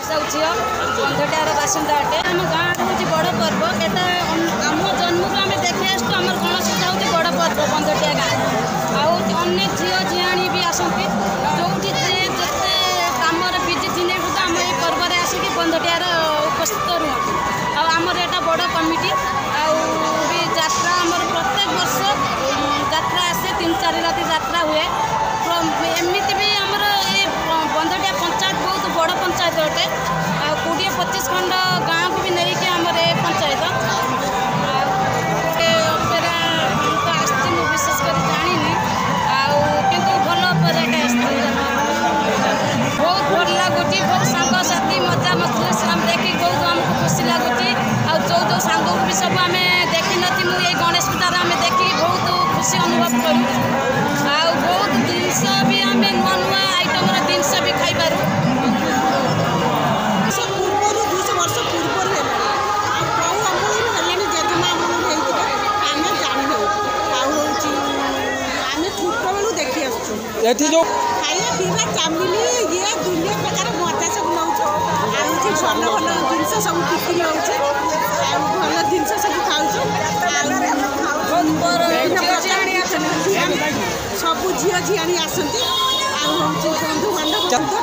साहू झील बंधटियार बासिंदा अटे आम गाँव हूँ बड़ पर्व एटा आम जन्म को आम देखी आसू आम गणेश पूजा हूँ बड़ पर्व बंधटिया गाँव आउ अनेक झील झीआणी भी आसती जो जिते कम बिजी थिने आम ये पर्व आसिक बंधटियार उपस्थित रुहतु आमर एटा बड़ कमिटी भी यात्रा आमर प्रत्येक वर्ष यात्रा आसे 3-4 राति यात्रा हुए एमती भी आमर ये बंधटिया पंचायत बहुत बड़ पंचायत अटे 20-25 खंड गाँव को भी नहीं कि आमर ये पंचायत अपेरा तो आसती विशेष कर जानी किंतु भल अपेराटा बहुत भल लगुच बहुत सांगसाथी मजा मस्ती आम देखिए बहुत आमको खुशी लगुच जो सांग भी सब आम देखी नु ये गणेश पूजार आम देखिए बहुत खुशी अनुभव करूँ बहुत जिनस भी आम नुआ नुआ आइटम जिनस भी खाइबार एठी जो खाइया पीवा चामिली ये दुनिया प्रकार मजा सब नौ भल भल जिनस सब टिफिन नौ भल जिनस सब खाऊ सब झील झीआणी आसती बंधु बांधव